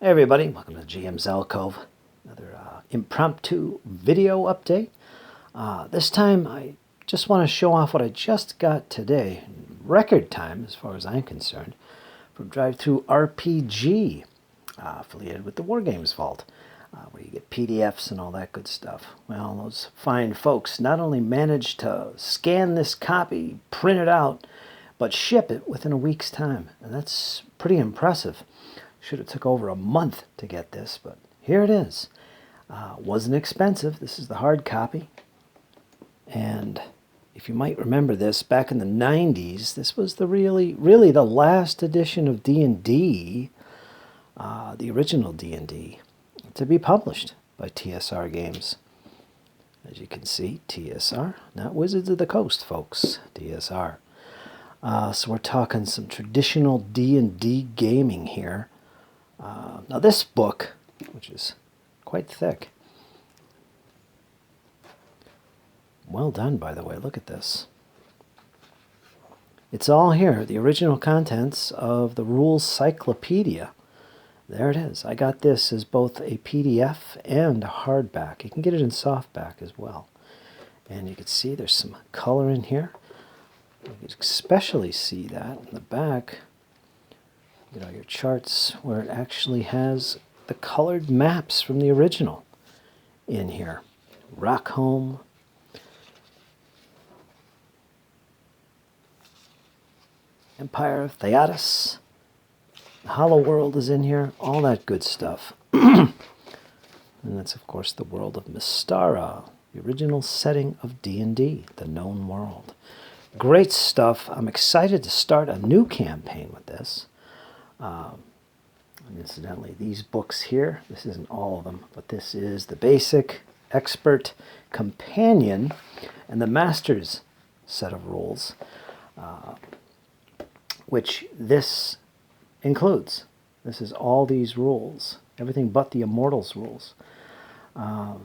Hey everybody, welcome to GM's Alcove. Another impromptu video update. This time I just want to show off what I just got today, in record time as far as I'm concerned, from Drive-Thru RPG, affiliated with the War Games Vault, where you get PDFs and all that good stuff. Well, those fine folks not only managed to scan this copy, print it out, but ship it within a week's time, and that's pretty impressive. Should have took over a month to get this, but here it is. Wasn't expensive. This is the hard copy. And if you might remember this, back in the 90s, this was the really the last edition of D&D, the original D&D, to be published by TSR Games. As you can see, TSR, not Wizards of the Coast, folks, TSR. So we're talking some traditional D&D gaming here. Now this book, which is quite thick, well done by the way, look at this. It's all here, the original contents of the Rules Cyclopedia. There it is. I got this as both a PDF and a hardback. You can get it in softback as well. And you can see there's some color in here. You can especially see that in the back. You know, your charts where it actually has the colored maps from the original in here. Rockholm, Empire of Theotis, Hollow World is in here, all that good stuff. And that's of course the world of Mystara, the original setting of D&D, the known world. Great stuff. I'm excited to start a new campaign with this. And incidentally, these books here, this isn't all of them, but this is the basic, expert, companion, and the master's set of rules, which this includes. This is all these rules, everything but the Immortals rules.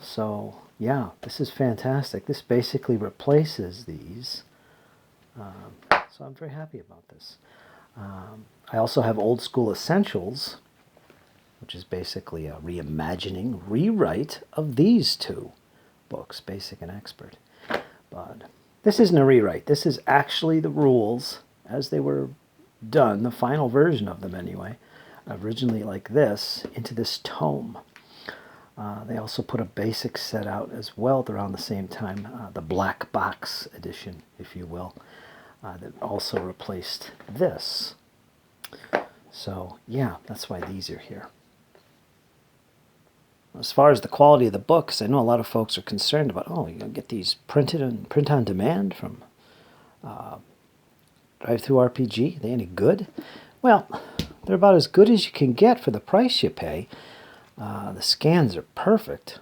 So yeah, this is fantastic. This basically replaces these. So I'm very happy about this. I also have Old School Essentials, which is basically a reimagining, rewrite of these two books, Basic and Expert. But this isn't a rewrite. This is actually the rules as they were done, the final version of them anyway, originally like this, into this tome. They also put a basic set out as well around the same time, the black box edition, if you will. That also replaced this. So yeah, that's why these are here. As far as the quality of the books, I know a lot of folks are concerned about, oh, you're going to get these printed and print on demand from Drive-Thru RPG. Are they any good? Well, they're about as good as you can get for the price you pay. The scans are perfect.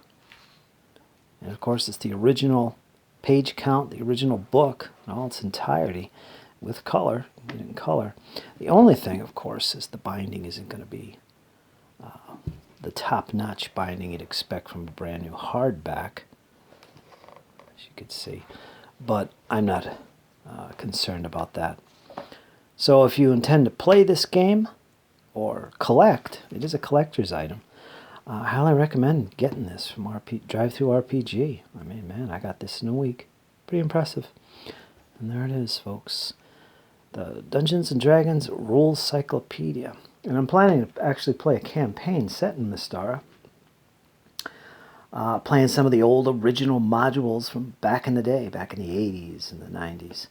And of course, it's the original page count, the original book in all its entirety with color, in color. The only thing, of course, is the binding isn't going to be the top-notch binding you'd expect from a brand new hardback, as you could see. But I'm not concerned about that. So if you intend to play this game or collect, it is a collector's item. I highly recommend getting this from Drive-Thru RPG. I mean, man, I got this in a week. Pretty impressive. And there it is, folks. The Dungeons & Dragons Rules Cyclopedia. And I'm planning to actually play a campaign set in Mystara. Playing some of the old original modules from back in the day, back in the 80s and the 90s.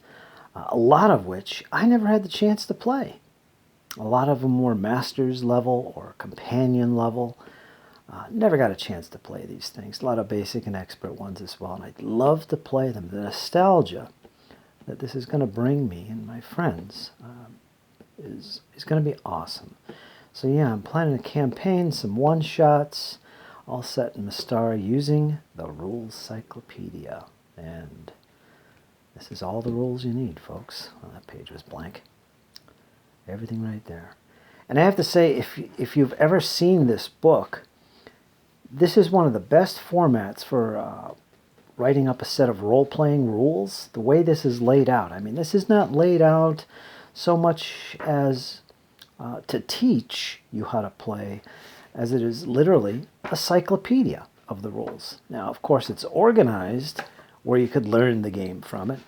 A lot of which I never had the chance to play. A lot of them were Master's level or Companion level. Never got a chance to play these things. A lot of basic and expert ones as well. And I'd love to play them. The nostalgia that this is going to bring me and my friends is going to be awesome. So yeah, I'm planning a campaign, some one-shots, all set in Mystara using the Rules Cyclopedia. And this is all the rules you need, folks. Well, that page was blank. Everything right there. And I have to say, if you've ever seen this book, this is one of the best formats for writing up a set of role-playing rules. The way this is laid out. I mean, this is not laid out so much as to teach you how to play as it is literally a cyclopedia of the rules. Now, of course, it's organized where you could learn the game from it.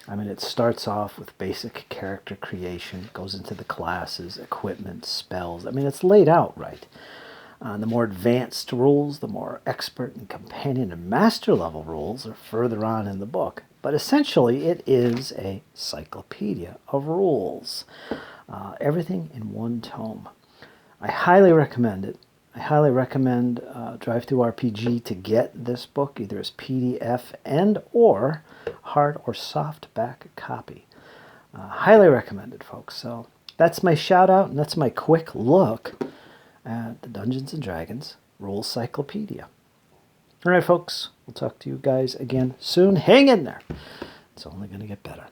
I mean, it starts off with basic character creation, goes into the classes, equipment, spells. I mean, it's laid out right. The more advanced rules, the more expert and companion and master level rules are further on in the book. But essentially, it is a cyclopedia of rules. Everything in one tome. I highly recommend it. I highly recommend Drive-Thru RPG to get this book, either as PDF and or hard or softback copy. Highly recommended, folks. So that's my shout out, and that's my quick look at the Dungeons & Dragons Rules Cyclopedia. All right, folks, we'll talk to you guys again soon. Hang in there. It's only going to get better.